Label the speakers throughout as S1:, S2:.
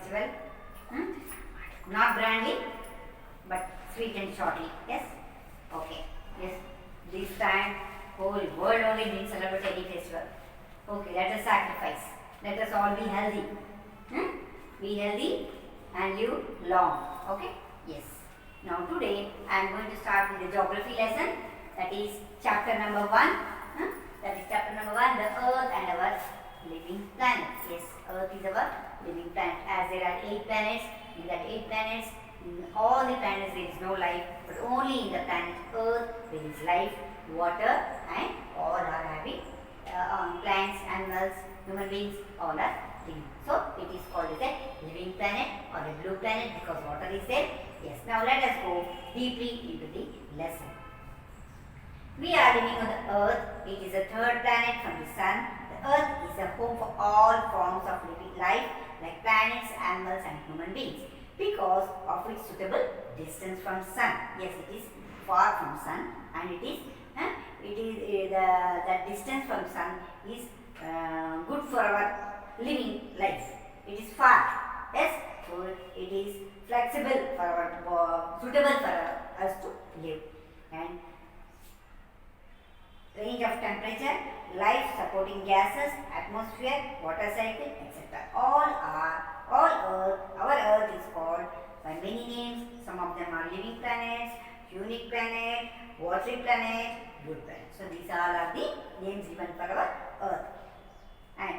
S1: festival? Hmm? Not grandly, but sweet and shortly. Yes? Okay. Yes. This time, whole world only didn't celebrate any festival. Okay, let us sacrifice. Let us all be healthy. Hmm? Be healthy and live long. Okay? Yes. Now today I am going to start with the geography lesson. That is chapter number 1. That is chapter number 1, the Earth and our living planet. Yes, Earth is our living planet. As there are 8 planets, in that 8 planets, in all the planets there is no life, but only in the planet Earth there is life, water, and all are having plants, animals, human beings, all are living. So it is called as a living planet or a blue planet because water is there. Yes, now let us go deeply into the lesson. We are living on the Earth. It is the third planet from the Sun. The Earth is a home for all forms of living life like planets, animals and human beings because of its suitable distance from Sun. Yes, it is far from Sun and it is the distance from Sun is good for our living life. It is far. Yes, so it is flexible for our suitable for us to live. And range of temperature, life supporting gases, atmosphere, water cycle, etc. Our Earth is called by many names. Some of them are living planets, unique planet, watery planet, blue planet. So these all are the names given for our Earth. And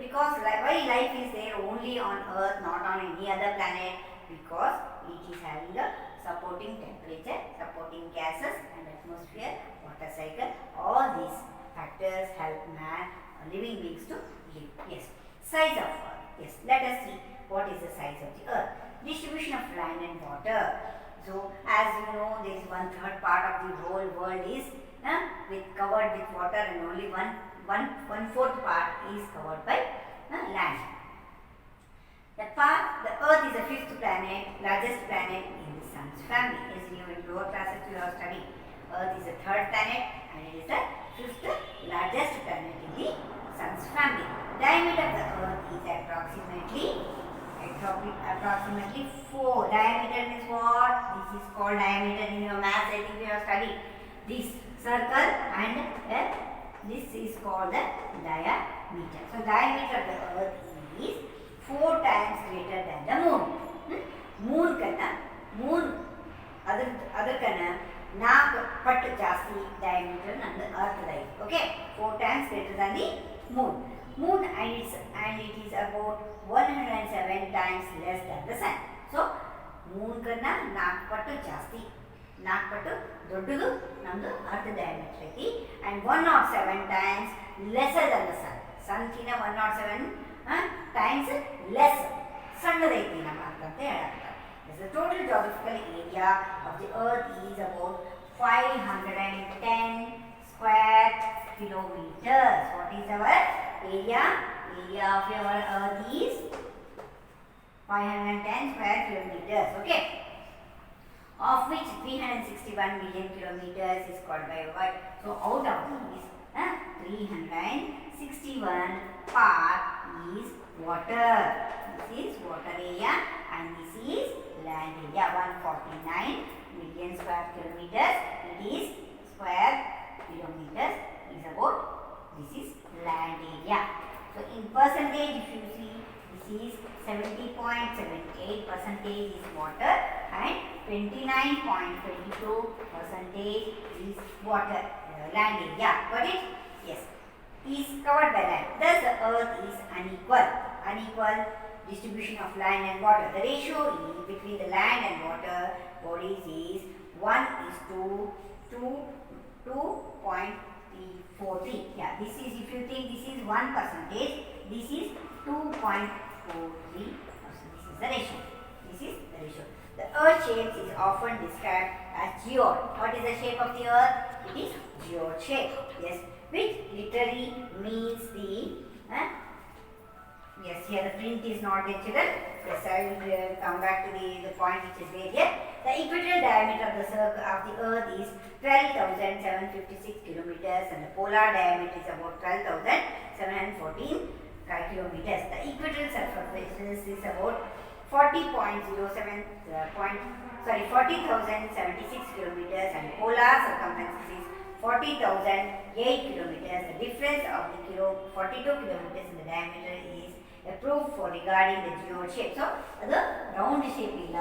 S1: because why life is there only on Earth, not on any other planet? Because it is having a supporting temperature, supporting gases and atmosphere, water cycle. All these factors help man, living beings to live. Yes. Size of Earth. Yes. Let us see what is the size of the Earth. Distribution of land and water. So as you know, there is 1/3 part of the whole world is covered with water and only one-fourth part is covered by land. The Earth is the 5th planet, largest planet in the Sun's family. As you know, in lower classes you have studied. Earth is the 3rd planet and it is the 5th largest planet in the Sun's family. Diameter of the Earth is approximately 4. Diameter is what? This is called diameter in your maths. I think you have studied this circle and this is called the diameter. So diameter of the Earth is 4 times greater than the moon. Moon ಅದಕ್ಕನ್ನ 4 ಪಟ್ಟು ಜಾಸ್ತಿ diameter ನಂದು Earth ಇದೆ. Okay, 4 times greater than the moon. And it is about 107 times less than the sun. So moon ಕನ್ನ 4 ಪಟ್ಟು ಜಾಸ್ತಿ, 4 ಪಟ್ಟು ದೊಡ್ಡದು ನಮ್ಮದು Earth diameter ಐತಿ and 107 times lesser than the sun. Sun ಕಿನ 107 times less ಸಣ್ಣದೈತಿ ನಮ್ಮ Earth ಅಂತ ಹೇಳಾಗ್ತಾರೆ. The total geographical area of the Earth is about 510 square kilometers. What is our area? Area of our Earth is 510 square kilometers. Okay. Of which 361 million kilometers is called by what? So out of these 361 part is water. This is water area and this is land area. 149 million square kilometers. It is square kilometers is about, this is land area. So in percentage, if you see, this is 70.78% is water and 29.22% is water, land area. Got it? Yes. Is covered by land. Thus the Earth is unequal distribution of land and water. The ratio between the land and water bodies is 1:2.43. Yeah, this is, if you think this is 1%, this is 2.43%. This is the ratio. The Earth shape is often described as geode. What is the shape of the Earth? It is geode shape. Yes, which literally means the yes, here the print is not there, children. Yes, I will come back to the point which is there here. The equatorial diameter of the circle of the Earth is 12,756 kilometers and the polar diameter is about 12,714 kilometers. The equatorial surface is about 40,076 kilometers, and polar circumference is 40,008 kilometers. The difference of the 42 kilometers in the diameter is a proof for regarding the geode shape. So, ಅದು round shape ಇಲ್ಲ,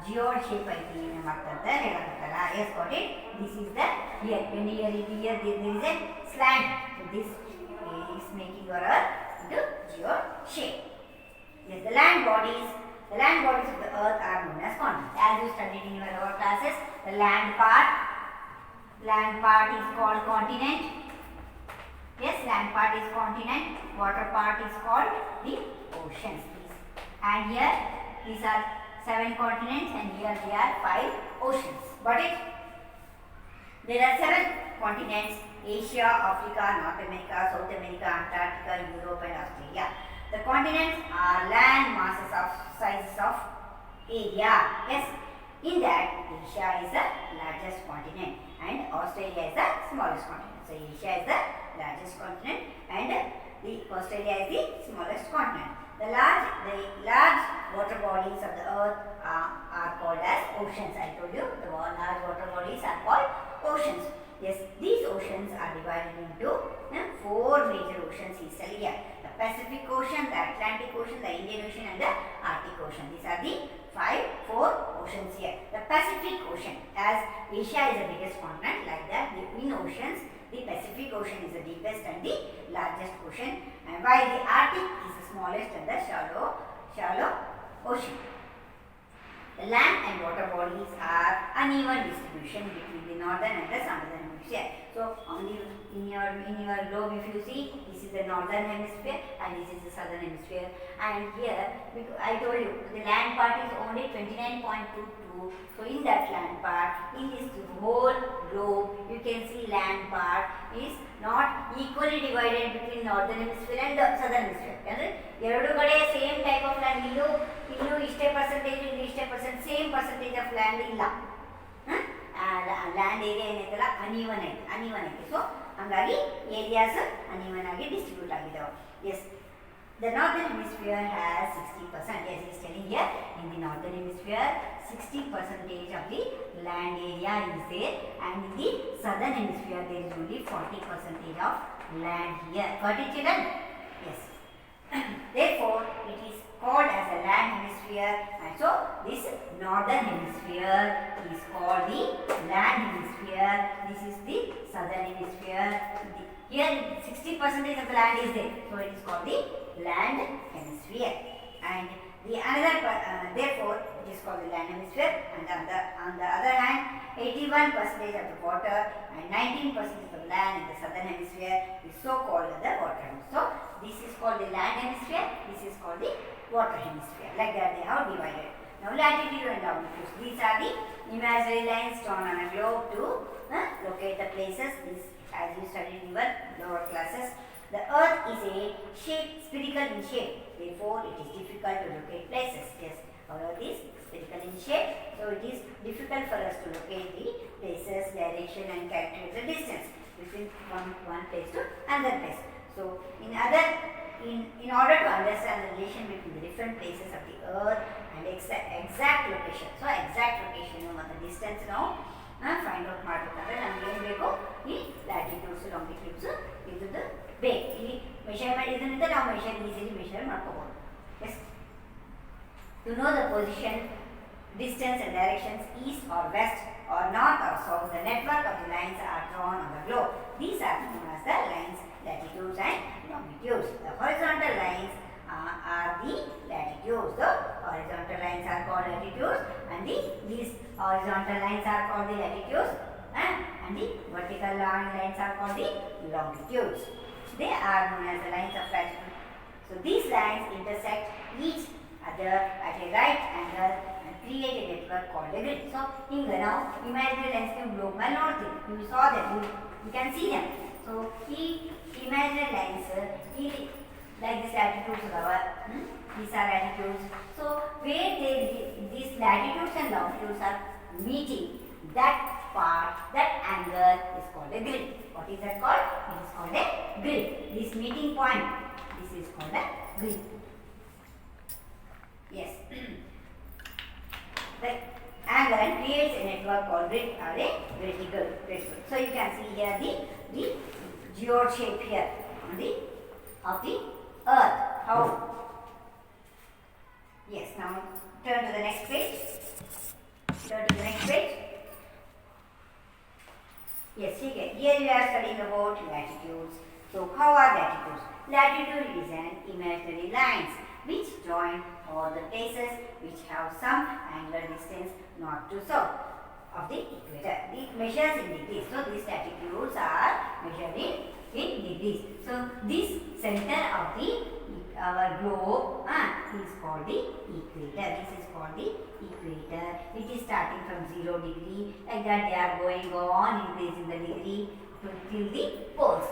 S1: geode shape ಐತಿ ನಮ್ಮಂತ ಹೇಳಕತ್ತಾರ. Yes, got it. This is the here. When here is here, there is a slant. So this is making your earth into geode shape. Yes, the land bodies of the earth are known as continents. As you studied in your classes, the land part is called continent. Yes, land part is continent, water part is called the oceans. And here, these are 7 continents, and here they are 5 oceans. Got it? There are 7 continents: Asia, Africa, North America, South America, Antarctica, Europe, and Australia. The continents are land masses of sizes of area. Yes, in that Asia is the largest continent and Australia is the smallest continent. So Asia is the largest continent and the Australia is the smallest continent. The large water bodies of the earth are called as oceans. I told you the large water bodies are called oceans. Yes, these oceans are divided into 4 major oceans eastern here. The Pacific Ocean, the Atlantic Ocean, the Indian Ocean, and the Arctic Ocean. These are the 4 oceans here. The Pacific Ocean, as Asia is the biggest continent, like that in oceans, the Pacific Ocean is the deepest and the largest ocean, and while the Arctic is the smallest and the shallow ocean. The land and water bodies are uneven distribution between the northern and the southern hemisphere. So only in your globe, if you see, this is the northern hemisphere and this is the southern hemisphere. And here I told you the land part is only 29.22. So in that land part, in this whole globe, you can see land part is not equally divided between northern hemisphere and the southern hemisphere. ಎರಡು ಕಡೆ same type of land, ಇಲ್ಲೂ ಇಷ್ಟೇ percentage, ಇಲ್ಲಿ ಇಷ್ಟೇ same percentage of land ಇಲ್ಲ. Land area ಏನೈತಲ್ಲ uneven ಐತಿ. So ಹಂಗಾಗಿ ಏರಿಯಾಸ್ ಅನ್ಇವನ್ ಆಗಿ ಡಿಸ್ಟ್ರಿಬ್ಯೂಟ್ ಆಗಿದ್ದಾವೆ. Yes, the northern hemisphere has 60%. Yes, it is telling here in the northern hemisphere 60% of the land area is there, and in the southern hemisphere there is only 40% of land here. Got it, children? Yes. Therefore, it is called as a land hemisphere, and so this northern hemisphere is called the land hemisphere. This is the southern hemisphere. Here 60% of the land is there, so it is called the land hemisphere. And the therefore it is called the land hemisphere. And on the other hand, 81% of the water and 19% of the land in the southern hemisphere is so called the water hemisphere. So this is called the land hemisphere, this is called the water hemisphere. Like that they have divided. Now latitude and longitude. These are the imaginary lines drawn on a globe to locate the places. This, as you studied in your lower classes. The earth is a spherical in shape. Therefore, it is difficult to locate places. Yes, our earth is spherical in shape. So, it is difficult for us to locate the places, direction, and calculate the distance between one place to another place. So, in order to understand the relation between the different places of the earth and exact location. So, exact location and the distance now find out ಮಾಡಬೇಕಂದ್ರೆ ನಮಗೆ ಏನು ಬೇಕು, ಈ latitudes ಲಾಂಗಿಟ್ಯೂಡ್ಸ್ ಇದ್ರದ್ದು ಬೇಕು. ಇಲ್ಲಿ measurement ಇದರಿಂದ ನಾವು ಈಸಿಲಿ ಮೆಷರ್ ಮಾಡ್ಕೋಬಹುದು. Yes, to know the position, distance and directions east or west or north or south, the network of the lines are drawn on the globe. These are known as the lines, latitudes and longitudes. The horizontal lines are the latitudes. The horizontal lines are called latitudes, and these horizontal lines are called the latitudes, and the vertical lines are called the longitudes. They are known as the lines of latitude. So these lines intersect each other at a right angle and create a network called a grid. So here now imaginary lines can globe mal ನೋಡ್ತೀವಿ. You saw that, you can see them. So ಈ imaginary lines like this latitudes are these are latitudes. So where these latitudes and longitudes are meeting, that part, that angle is called a grid. What is that called? It is called a grid. This meeting point, this is called a grid. Yes. The angle creates a network called grid or a vertical grid. So you can see here the geode shape here on the of the earth. How? Yes. Now turn to the next page. Turn to the next page. Yes, here we are studying about latitudes. So how are latitudes? Latitude is an imaginary lines which join all the places which have some angular distance north to south of the equator. It measures in degrees. So these latitudes are measured in degrees. So this center of the our globe is called the equator. This is called the equator. It is starting from 0 degree. Like that they are going on increasing the degree till the poles.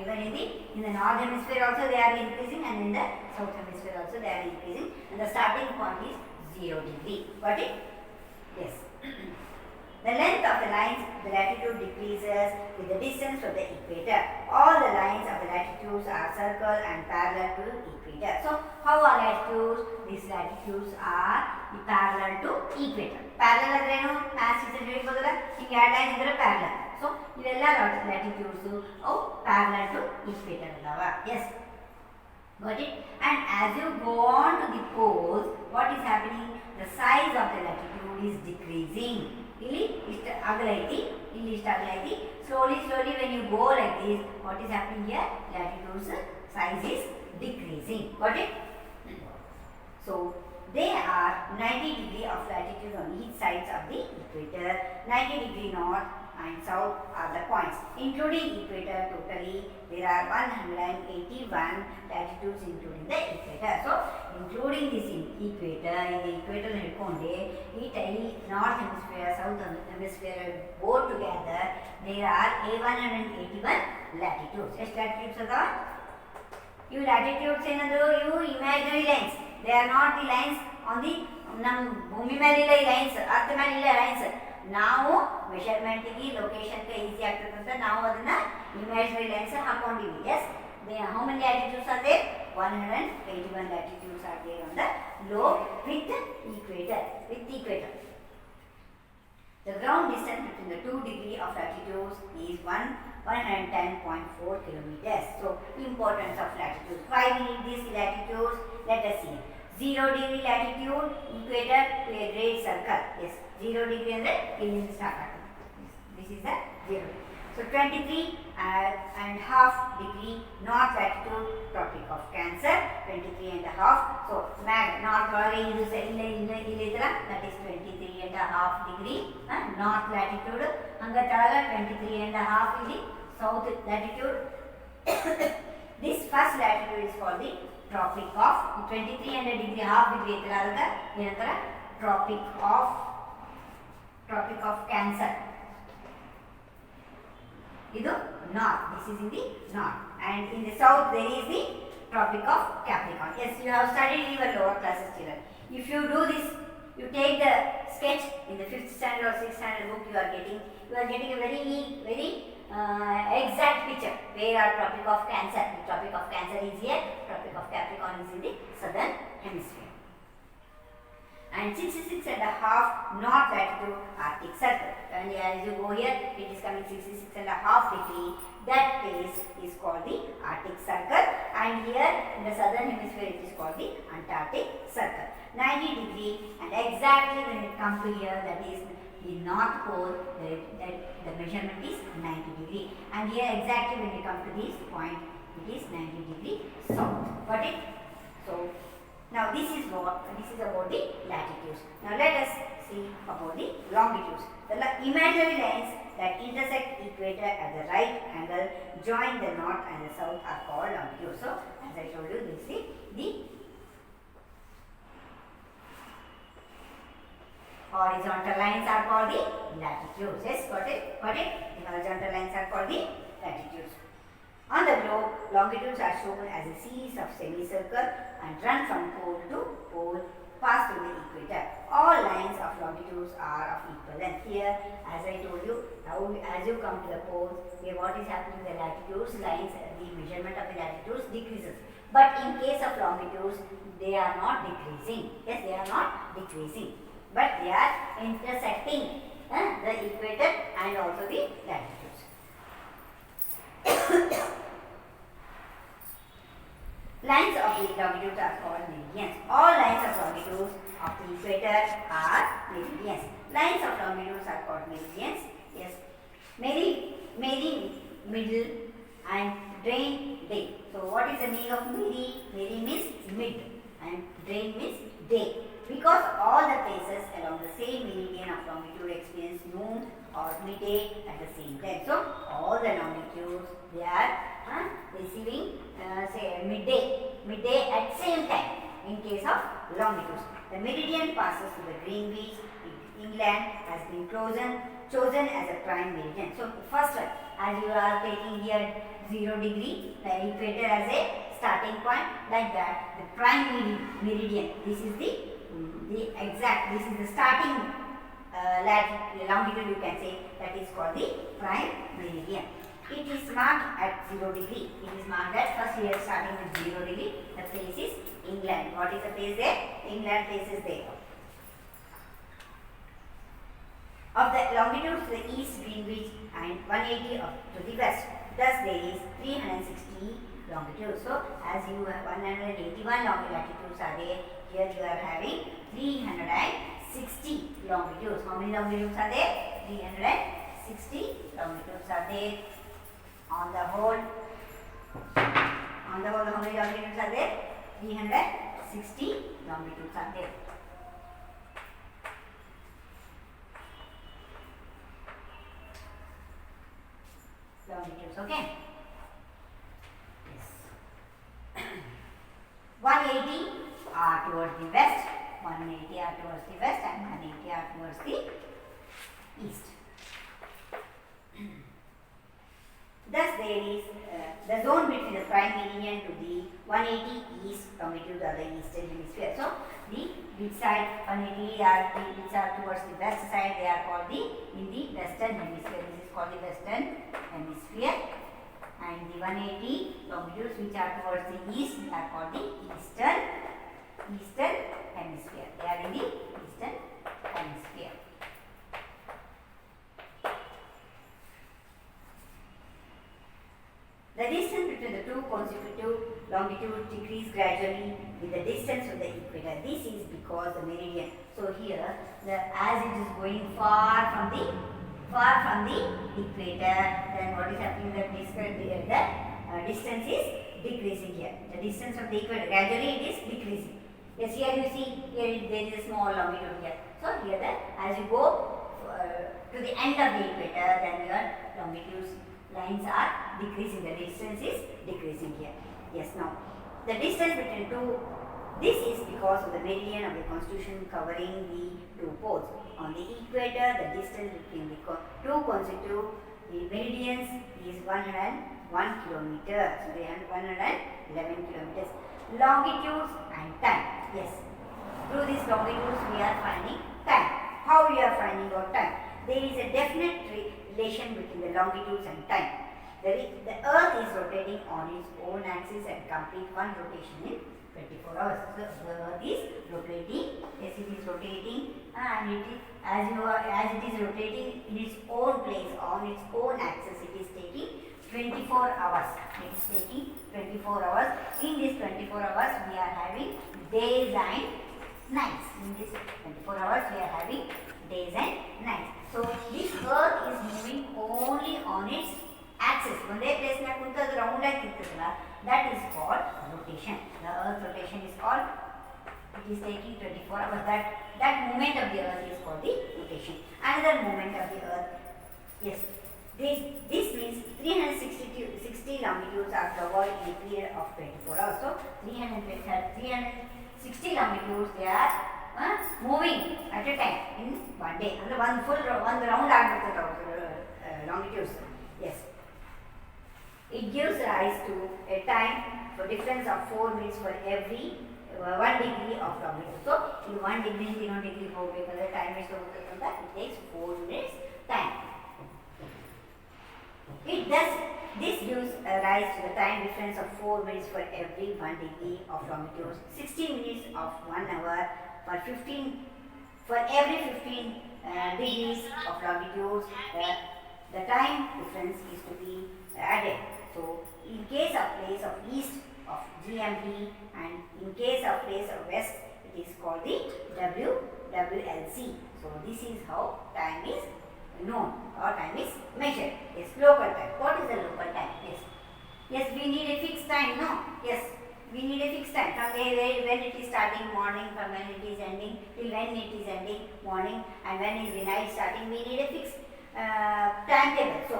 S1: Even in the north hemisphere also they are increasing, and in the south hemisphere also they are increasing, and the starting point is 0 degree. Got it? Yes. The length of the lines, the latitude decreases with the distance from the equator. All the lines of the latitudes are circle and parallel to equator. So how are latitudes? These latitudes are parallel to equator. Parallel ಅಂದ್ರೆ ಏನು? Maths teacher ಹೇಳಿಬೋದಲ್ಲ, ಹಿಂಗೆ ಎರಡು line ಇದ್ರೆ parallel. So ಇವೆಲ್ಲ latitudes ಅವು parallel to equator ಅದಾವ. Yes. Got it? And as you go on to the poles, what is happening? The size of the latitude is decreasing. ಇಲ್ಲಿ ಇಷ್ಟು ಅಗಲ ಐತಿ, ಇಲ್ಲಿ ಇಷ್ಟು ಅಗಲ ಐತಿ. Slowly when you go like this, what is happening here? Latitude's size is decreasing. Got it? So they are 90 degree of latitude on each sides of the equator. 90 degree north and south are the points. Including equator totally, there are 181 latitudes including the equator. So including this equator, in the equator ಹಿಡ್ಕೊಂಡೆ ಈ north hemisphere, south hemisphere both together, there are 181 latitudes. ಎಷ್ಟು latitudes ಅದಾವ? ಇವು latitudes ಏನಂದ್ರು? ಇವು imaginary lines. They are not the lines on the ನಮ್ಮ ಭೂಮಿ ಮೇಲೆ ಇಲ್ಲ ಈ ಲೈನ್ಸ್, ಅರ್ಥ ಮೇಲೆ ಇಲ್ಲ ಲೈನ್ಸ್. ನಾವು ಮೆಷರ್ಮೆಂಟ್ಗೆ ಲೊಕೇಶನ್ಗೆ ಈಸಿ ಆಗ್ತದೆ ಅಂತ ನಾವು ಅದನ್ನ ಇಮ್ಯಾಜಿನರಿ ಲೈನ್ಸ್ ಹಾಕೊಂಡಿವಿ. Yes, how many latitudes are there? 181 latitudes are there on the globe with equator. The ground distance between the 2 degree of latitudes is 110.4 kilometers. So importance of latitudes. Why we need these latitudes? Let us see. 0 degree latitude, equator to a great circle. Yes, 0 degree ಅಂದರೆ ಇಲ್ಲಿಂದ start ಆಗುತ್ತೆ. This is the 0. So 23 and half degree north latitude, Tropic of Cancer. 23 and a half. So north ಒಳಗೆ ಇದು ಇಲ್ಲಿ ಇದಲ್ಲ, that is 23 and a half degree north latitude. ಹಂಗ ತಳಗ 23 and a half ಇಲ್ಲಿ south latitude. This first latitude is called the Tropic of 23 and a degree half degree ಐತಲ್ಲ, ಅದಕ್ಕೆ ಏನಂತಾರ? Tropic of Cancer. ಇದು north. This is in the north, and in the south there is the Tropic of Capricorn. Yes, you have studied in your lower classes children. If you do this, you take the sketch in the 5th standard or 6th standard book, you are getting a very exact picture where our Tropic of Cancer. The Tropic of Cancer is here, Tropic of Capricorn is in the southern hemisphere. And 66 and a half north latitude Arctic Circle. And as you go here, it is coming 66 and a half degree. That place is called the Arctic Circle. And here in the southern hemisphere, it is called the Antarctic Circle. 90 degree, and exactly when it comes to here, that is the North Pole, the measurement is 90 degree. And here exactly when you come to this point, it is 90 degree south. Got it? So now this is about the latitudes. Now let us see about the longitudes. The imaginary lines that intersect equator at the right angle join the north and the south are called longitudes. So as I told you, this is the horizontal lines are called the latitudes. Yes, got it? The horizontal lines are called the latitudes. On the globe, longitudes are shown as a series of semicircle and run from pole to pole, pass through the equator. All lines of longitudes are of equal length. Here, as I told you, now as you come to the poles, here what is happening? The latitudes lines, the measurement of the latitudes decreases. But in case of longitudes, they are not decreasing. Yes, they are not decreasing, but they are intersecting the equator and also the latitudes. Lines of the longitudes are called meridians. All lines of longitudes of the equator are meridians. Lines of longitudes are called meridians. Yes, middle and drain day. So what is the meaning of meri? Meri means mid and drain means day. Because all the places along the same meridian of longitude experience noon or midday at the same time. So all the longitudes, they are receiving say midday at same time in case of longitudes. The meridian passes to the Greenwich. England has been chosen as a prime meridian. So first one, as you are taking here 0 degree, the equator as a starting point, like that the prime meridian, this is the exact, this is the starting longitude, you can say, that is called the prime meridian. It is marked at 0 degree. It is marked at, first here starting with 0 degree, the place is England. What is the place there? England place is there. Of the longitude to the east, Greenwich, and 180 to the west. Thus there is 360 longitudes. So as you have 181 latitudes are there, here you are having 360 longitudes. How many longitudes are there? 360 longitudes are there. On the whole, how many longitudes are there? 360 longitudes are there. Longitudes, okay? Yes. 180 are towards the west, 180 are towards the west, and 180 are towards the east. Thus, there is the zone between the prime meridian to the 180 east longitude of the eastern hemisphere. So, the which side 180 are which are towards the west side, they are called in the western hemisphere. This is called the western hemisphere, and the 180 longitudes which are towards the east, they are called the eastern hemisphere. They are in the eastern hemisphere. The distance between the two consecutive longitudes decrease gradually with the distance from the equator. This is because the meridian. So here, as it is going far from the equator, then what is happening? The distance is decreasing here. The distance from the equator, gradually it is decreasing. Yes, here you see, here there is a small longitude here. So here, as you go to the end of the equator, then your longitudes lines are decreasing, the distance is decreasing here. Yes, now the distance between two, this is because of the meridian of the constitution covering the two poles. On the equator, the distance between the two consecutive meridians is 101 kilometers, so 111 kilometers. Longitudes and time. Yes, through these longitudes we are finding time. How we are finding out time? There is a definite relation between the longitudes and time. The earth is rotating on its own axis and complete one rotation in 24 hours. So the earth is rotating, yes, it is rotating, and it is, as it is rotating in its own place, on its own axis, it is taking 24 hours. It is taking 24 hours. In this 24 hours, we are having days and nights. In this 24 hours, we are having days and nights. So this earth is moving only on its axis. Only place na kunta round like that is called rotation. The earth rotation is called, it is taking 24 hours. That movement of the earth is called the rotation. Another movement of the earth, yes, this means 360 longitudes are covered in a period of 24 hours. So 360 longitudes, they are moving at a time in one day. And one round longitudes. Yes. It gives rise to a time for difference of 4 minutes for every 1 degree of longitude. So, in 1 degree, 0 degree the time is it takes 4 minutes time. It does. This gives rise to the time difference of 4 minutes for every 1 degree of longitude, 60 minutes of 1 hour for 15 for every 15 degrees of longitude. The time difference is to be added. So, in case of place of east of GMT and in case of place of west, it is called the WLC. So, this is how time is known or time is measured. Yes, local time. What is the local time? Yes. Yes, we need a fixed time, no? Yes, we need a fixed time. From when it is starting morning, from when it is ending, till when it is ending morning, and when is the night starting, we need a fixed timetable. So,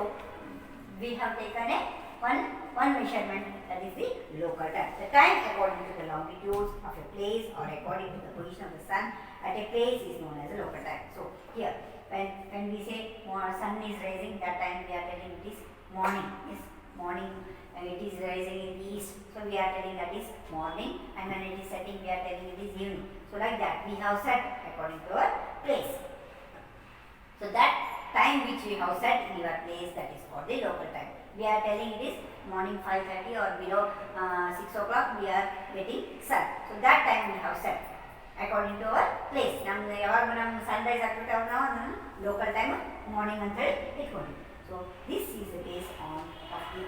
S1: we have taken a one measurement, that is the local time. The time according to the longitude of a place or according to the position of the sun at a place is known as a local time. So, here when we say sun is rising, that time we are telling it is morning. Yes, morning. It is rising in the east, so we are telling that is morning, and when it is setting, we are telling it is evening. So like that, we have set according to our place. So that time which we have set in your place, that is called the local time. We are telling it is morning 5:30 or below 6 o'clock, we are getting sun. So that time we have set according to our place. ನಮ್ದು ಯಾವಾಗ ನಮ್ಮ Sunrise ಆಗ್ತದೆ ಅವಾಗ ನಾವು local time morning ಅಂತ ಹೇಳಿ ಇಟ್ಕೊಂಡಿವಿ. So this is the base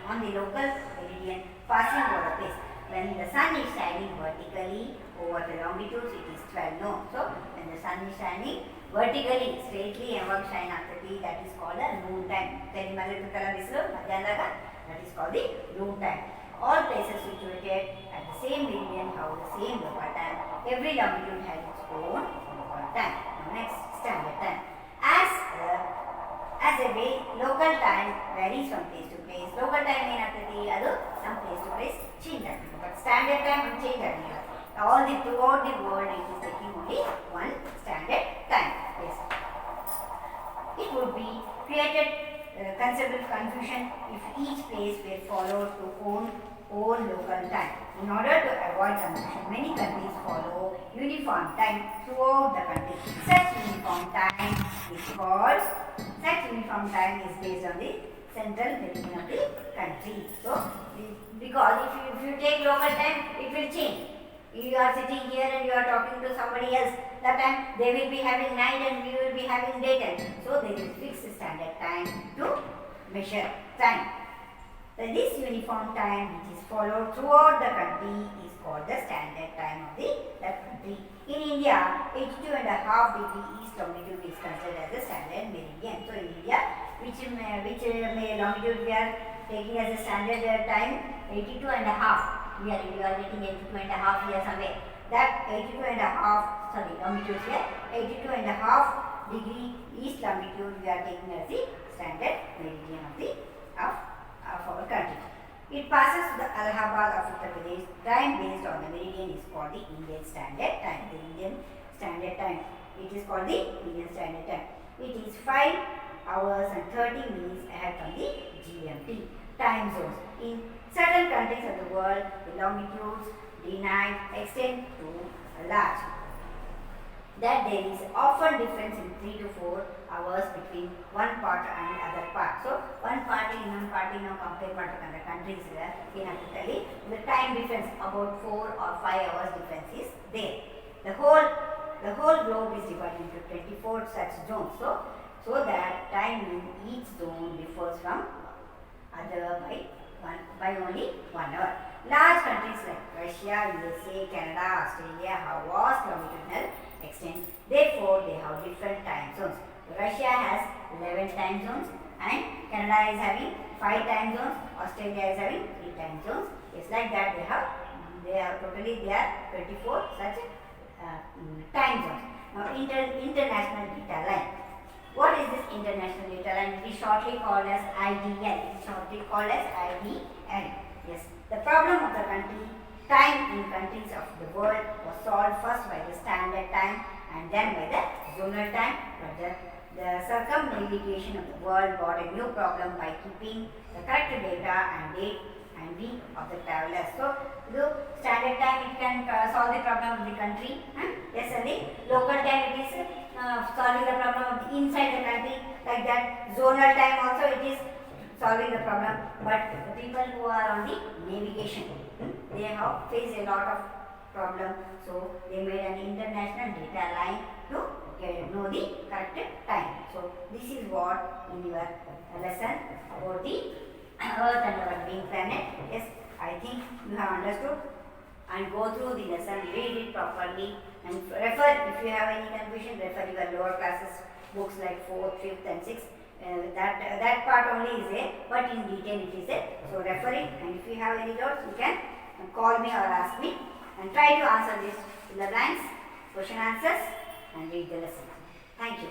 S1: on the local meridian passing over the place. When the sun is shining vertically over the longitudes, it is 12 noon. So when the sun is shining vertically, straightly ಯಾವಾಗ shine ಆಗ್ತದೆ, that is called the noon time. ತೆಲಿ ಮೇಲೆ ಇರ್ತಲ್ಲ ಬಿಸಿಲು ಮಧ್ಯಾಹ್ನದಾಗ, that is called the noon time. All places situated at the same meridian have the same local time. Every longitude has its own local time. Now next, standard time. As a way, local time varies from place to place. Local time ಏನಾಗ್ತದೆ, ಅದು some place to place change ಆಗ್ತದೆ. But standard time change ಆಗಿಲ್ಲ. Throughout the world, it is taking only one standard time. Yes. It would be created considerable confusion if each place were followed to own local time. In order to avoid confusion, many countries follow uniform time throughout the country. Such uniform time is based on the central meridian of the country. So, because if you take local time, it will change. You are sitting here and you are talking to somebody else. That time they will be having night and we will be having daytime. So, there is fixed standard time to measure time. So, this uniform time which is followed throughout the country is called the standard time of that country. In India, 82.5 degree east longitude is considered as the standard meridian. So, in India, which longitude we are taking as a standard time, 82.5. We are getting 82.5 here somewhere. That 82.5, longitude here, 82.5 degree east longitude we are taking as the standard meridian of our country. It passes to the Allahabad of Uttar Pradesh. Time based on the meridian is called the Indian Standard Time. The Indian Standard Time. It is called the Indian Standard Time. It is 5 hours and 30 minutes ahead from the GMT time zones. In certain countries of the world, the longitudes, the night extend to a large. That there is often difference in 3 to 4 hours between one part and other part. So, one party ಇನ್ನೊಂದು party ನಾವು compare ಮಾಡಬೇಕಂದ್ರೆ countries ಏನಾಗ್ತದೆ, the time difference about 4 or 5 hours difference is there. The whole globe is divided into 24 such zones. So that time in each zone differs from other by only 1 hour. Large countries like Russia, USA, Canada, Australia have vast longitudinal extent. Therefore, they have different time zones. Russia has 11 time zones and Canada is having 5 time zones. Australia is having 3 time zones. It's like that they are 24 such time zones. Now, international data line. What is this international data line? It is shortly called as IDL. Yes. The problem of the time in countries of the world was solved first by the standard time and then by the zonal time. But the circumnavigation of the world brought a new problem by keeping the correct data and date and week of the travelers. So, the standard time it can solve the problem of the country. Yes, and the local time it is solving the problem of the inside the country. Like that, zonal time also it is solving the problem. But the people who are on the navigation, they have faced a lot of problem. So they made an international data line to know the correct time. So this is what in your lesson about the Earth and our being planet. Yes, I think you have understood. And go through the lesson, read it properly, and refer, if you have any confusion, refer your lower classes books like 4th, 5th and 6th. That part only is there, but in detail it is there. So refer it, and if you have any doubts, you can call me or ask me, and try to answer this in the blanks, question answers, and read the lesson. Thank you.